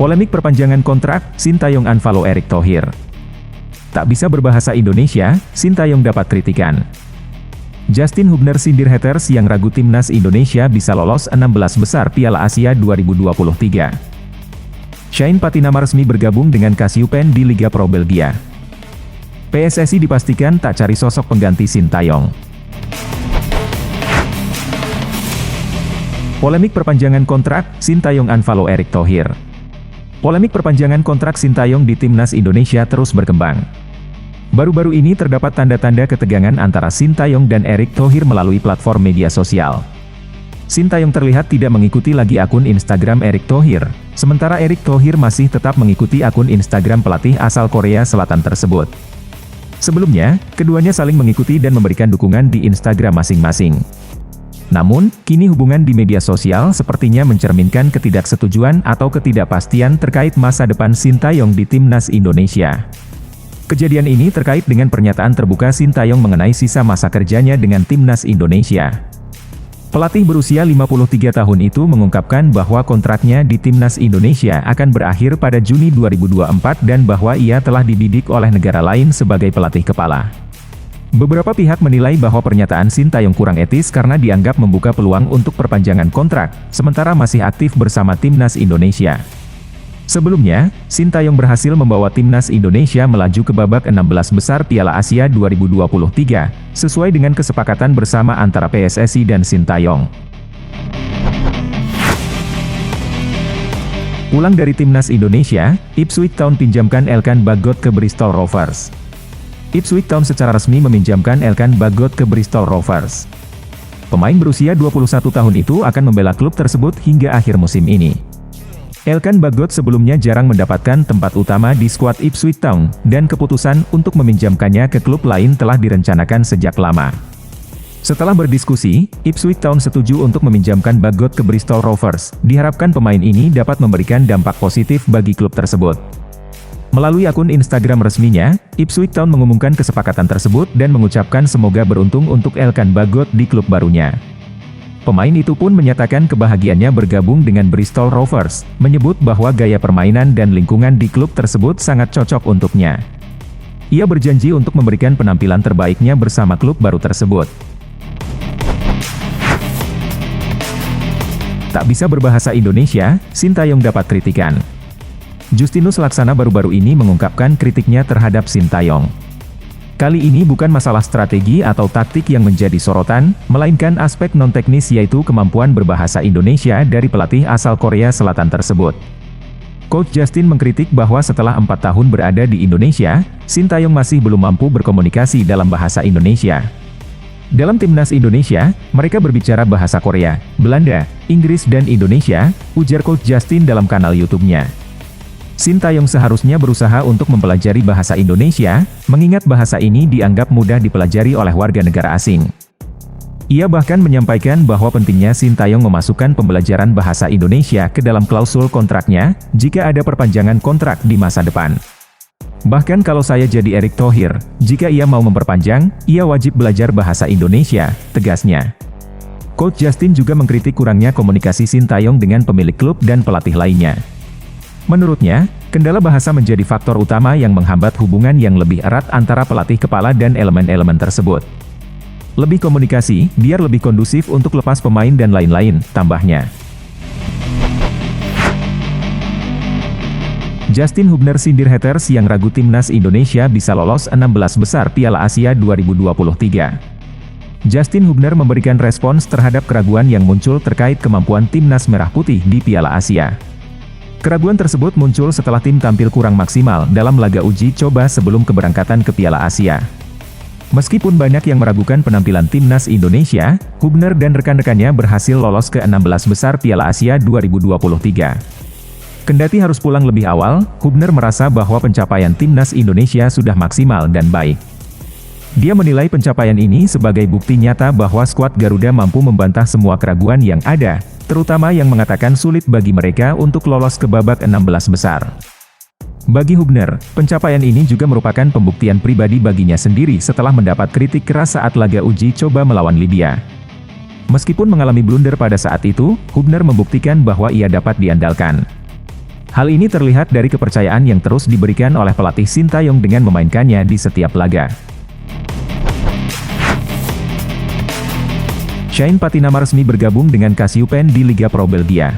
Polemik perpanjangan kontrak, Sintayong unfollow Erick Thohir. Tak bisa berbahasa Indonesia, Sintayong dapat kritikan. Justin Hubner sindir haters yang ragu timnas Indonesia bisa lolos 16 besar Piala Asia 2023. Shane Patinama resmi bergabung dengan Kasiopen di Liga Pro Belgia. PSSI dipastikan tak cari sosok pengganti Sintayong. Polemik perpanjangan kontrak, Sintayong unfollow Erick Thohir. Polemik perpanjangan kontrak Sintayong di timnas Indonesia terus berkembang. Baru-baru ini terdapat tanda-tanda ketegangan antara Sintayong dan Erick Thohir melalui platform media sosial. Sintayong terlihat tidak mengikuti lagi akun Instagram Erick Thohir, sementara Erick Thohir masih tetap mengikuti akun Instagram pelatih asal Korea Selatan tersebut. Sebelumnya, keduanya saling mengikuti dan memberikan dukungan di Instagram masing-masing. Namun, kini hubungan di media sosial sepertinya mencerminkan ketidaksetujuan atau ketidakpastian terkait masa depan Sintayong di timnas Indonesia. Kejadian ini terkait dengan pernyataan terbuka Sintayong mengenai sisa masa kerjanya dengan timnas Indonesia. Pelatih berusia 53 tahun itu mengungkapkan bahwa kontraknya di timnas Indonesia akan berakhir pada Juni 2024 dan bahwa ia telah dibidik oleh negara lain sebagai pelatih kepala. Beberapa pihak menilai bahwa pernyataan Sintayong kurang etis karena dianggap membuka peluang untuk perpanjangan kontrak, sementara masih aktif bersama timnas Indonesia. Sebelumnya, Sintayong berhasil membawa timnas Indonesia melaju ke babak 16 besar Piala Asia 2023, sesuai dengan kesepakatan bersama antara PSSI dan Sintayong. Pulang dari timnas Indonesia, Ipswich Town pinjamkan Elkan Bagot ke Bristol Rovers. Ipswich Town secara resmi meminjamkan Elkan Bagot ke Bristol Rovers. Pemain berusia 21 tahun itu akan membela klub tersebut hingga akhir musim ini. Elkan Bagot sebelumnya jarang mendapatkan tempat utama di skuad Ipswich Town, dan keputusan untuk meminjamkannya ke klub lain telah direncanakan sejak lama. Setelah berdiskusi, Ipswich Town setuju untuk meminjamkan Bagot ke Bristol Rovers. Diharapkan pemain ini dapat memberikan dampak positif bagi klub tersebut. Melalui akun Instagram resminya, Ipswich Town mengumumkan kesepakatan tersebut dan mengucapkan semoga beruntung untuk Elkan Bagot di klub barunya. Pemain itu pun menyatakan kebahagiaannya bergabung dengan Bristol Rovers, menyebut bahwa gaya permainan dan lingkungan di klub tersebut sangat cocok untuknya. Ia berjanji untuk memberikan penampilan terbaiknya bersama klub baru tersebut. Tak bisa berbahasa Indonesia, Sintayong dapat kritikan. Justinus Laksana baru-baru ini mengungkapkan kritiknya terhadap Sintayong. Kali ini bukan masalah strategi atau taktik yang menjadi sorotan, melainkan aspek non-teknis yaitu kemampuan berbahasa Indonesia dari pelatih asal Korea Selatan tersebut. Coach Justin mengkritik bahwa setelah 4 tahun berada di Indonesia, Sintayong masih belum mampu berkomunikasi dalam bahasa Indonesia. Dalam timnas Indonesia, mereka berbicara bahasa Korea, Belanda, Inggris dan Indonesia, ujar Coach Justin dalam kanal YouTube-nya. Sintayong seharusnya berusaha untuk mempelajari bahasa Indonesia, mengingat bahasa ini dianggap mudah dipelajari oleh warga negara asing. Ia bahkan menyampaikan bahwa pentingnya Sintayong memasukkan pembelajaran bahasa Indonesia ke dalam klausul kontraknya, jika ada perpanjangan kontrak di masa depan. Bahkan kalau saya jadi Erick Thohir, jika ia mau memperpanjang, ia wajib belajar bahasa Indonesia, tegasnya. Coach Justin juga mengkritik kurangnya komunikasi Sintayong dengan pemilik klub dan pelatih lainnya. Menurutnya, kendala bahasa menjadi faktor utama yang menghambat hubungan yang lebih erat antara pelatih kepala dan elemen-elemen tersebut. Lebih komunikasi, biar lebih kondusif untuk lepas pemain dan lain-lain, tambahnya. Justin Hubner sindir haters yang ragu timnas Indonesia bisa lolos 16 besar Piala Asia 2023. Justin Hubner memberikan respons terhadap keraguan yang muncul terkait kemampuan timnas Merah Putih di Piala Asia. Keraguan tersebut muncul setelah tim tampil kurang maksimal dalam laga uji coba sebelum keberangkatan ke Piala Asia. Meskipun banyak yang meragukan penampilan timnas Indonesia, Hubner dan rekan-rekannya berhasil lolos ke 16 besar Piala Asia 2023. Kendati harus pulang lebih awal, Hubner merasa bahwa pencapaian timnas Indonesia sudah maksimal dan baik. Dia menilai pencapaian ini sebagai bukti nyata bahwa skuad Garuda mampu membantah semua keraguan yang ada, terutama yang mengatakan sulit bagi mereka untuk lolos ke babak 16 besar. Bagi Hubner, pencapaian ini juga merupakan pembuktian pribadi baginya sendiri setelah mendapat kritik keras saat laga uji coba melawan Libya. Meskipun mengalami blunder pada saat itu, Hubner membuktikan bahwa ia dapat diandalkan. Hal ini terlihat dari kepercayaan yang terus diberikan oleh pelatih Sintayong dengan memainkannya di setiap laga. Shane Patinama resmi bergabung dengan Kasyupen di Liga Pro Belgia.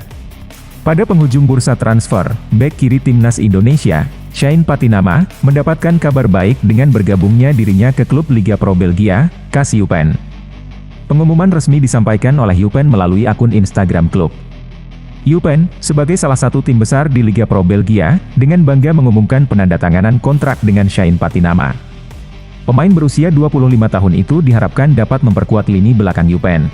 Pada penghujung bursa transfer, bek kiri timnas Indonesia, Shane Patinama, mendapatkan kabar baik dengan bergabungnya dirinya ke klub Liga Pro Belgia, Kasyupen. Pengumuman resmi disampaikan oleh Eupen melalui akun Instagram klub. Eupen, sebagai salah satu tim besar di Liga Pro Belgia, dengan bangga mengumumkan penandatanganan kontrak dengan Shane Patinama. Pemain berusia 25 tahun itu diharapkan dapat memperkuat lini belakang Eupen.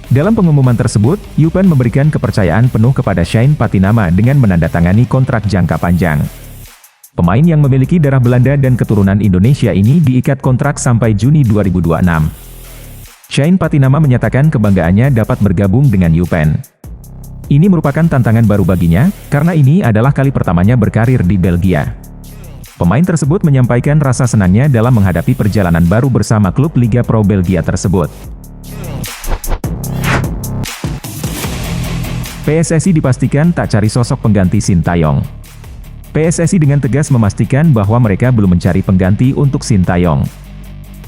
Dalam pengumuman tersebut, Eupen memberikan kepercayaan penuh kepada Shane Patinama dengan menandatangani kontrak jangka panjang. Pemain yang memiliki darah Belanda dan keturunan Indonesia ini diikat kontrak sampai Juni 2026. Shane Patinama menyatakan kebanggaannya dapat bergabung dengan Eupen. Ini merupakan tantangan baru baginya, karena ini adalah kali pertamanya berkarir di Belgia. Pemain tersebut menyampaikan rasa senangnya dalam menghadapi perjalanan baru bersama klub Liga Pro Belgia tersebut. PSSI dipastikan tak cari sosok pengganti Sintayong. PSSI dengan tegas memastikan bahwa mereka belum mencari pengganti untuk Sintayong.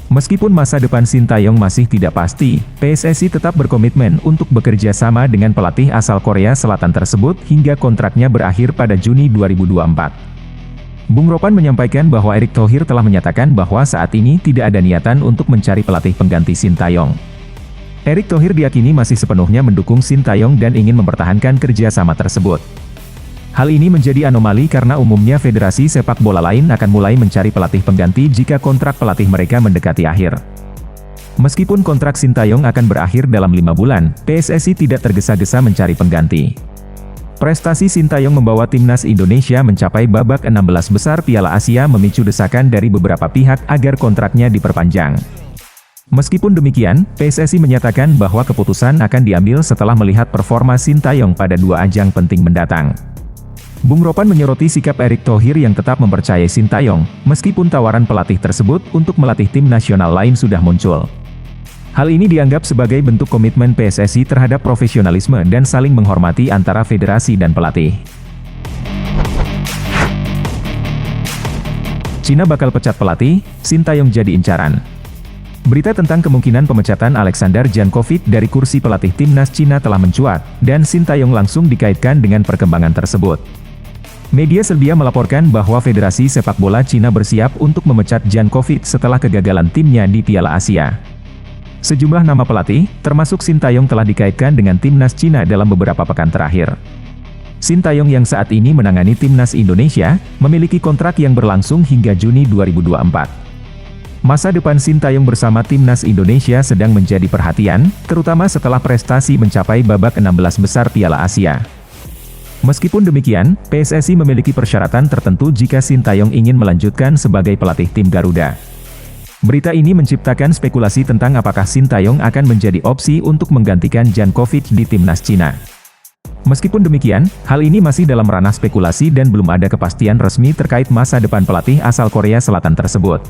Meskipun masa depan Sintayong masih tidak pasti, PSSI tetap berkomitmen untuk bekerja sama dengan pelatih asal Korea Selatan tersebut hingga kontraknya berakhir pada Juni 2024. Bung Ropan menyampaikan bahwa Erick Thohir telah menyatakan bahwa saat ini tidak ada niatan untuk mencari pelatih pengganti Sintayong. Erick Thohir diyakini masih sepenuhnya mendukung Sintayong dan ingin mempertahankan kerjasama tersebut. Hal ini menjadi anomali karena umumnya federasi sepak bola lain akan mulai mencari pelatih pengganti jika kontrak pelatih mereka mendekati akhir. Meskipun kontrak Sintayong akan berakhir dalam 5 bulan, PSSI tidak tergesa-gesa mencari pengganti. Prestasi Sintayong membawa timnas Indonesia mencapai babak 16 besar Piala Asia memicu desakan dari beberapa pihak agar kontraknya diperpanjang. Meskipun demikian, PSSI menyatakan bahwa keputusan akan diambil setelah melihat performa Sintayong pada 2 ajang penting mendatang. Bung Ropan menyoroti sikap Erick Thohir yang tetap mempercayai Sintayong, meskipun tawaran pelatih tersebut untuk melatih tim nasional lain sudah muncul. Hal ini dianggap sebagai bentuk komitmen PSSI terhadap profesionalisme dan saling menghormati antara federasi dan pelatih. Cina bakal pecat pelatih, Sintayong jadi incaran. Berita tentang kemungkinan pemecatan Alexander Jankovic dari kursi pelatih timnas Cina telah mencuat, dan Sintayong langsung dikaitkan dengan perkembangan tersebut. Media Serbia melaporkan bahwa Federasi Sepak Bola Cina bersiap untuk memecat Jankovic setelah kegagalan timnya di Piala Asia. Sejumlah nama pelatih, termasuk Sintayong telah dikaitkan dengan timnas Cina dalam beberapa pekan terakhir. Sintayong yang saat ini menangani timnas Indonesia, memiliki kontrak yang berlangsung hingga Juni 2024. Masa depan Sintayong bersama timnas Indonesia sedang menjadi perhatian, terutama setelah prestasi mencapai babak 16 besar Piala Asia. Meskipun demikian, PSSI memiliki persyaratan tertentu jika Sintayong ingin melanjutkan sebagai pelatih tim Garuda. Berita ini menciptakan spekulasi tentang apakah Sintayong akan menjadi opsi untuk menggantikan Jankovic di timnas Cina. Meskipun demikian, hal ini masih dalam ranah spekulasi dan belum ada kepastian resmi terkait masa depan pelatih asal Korea Selatan tersebut.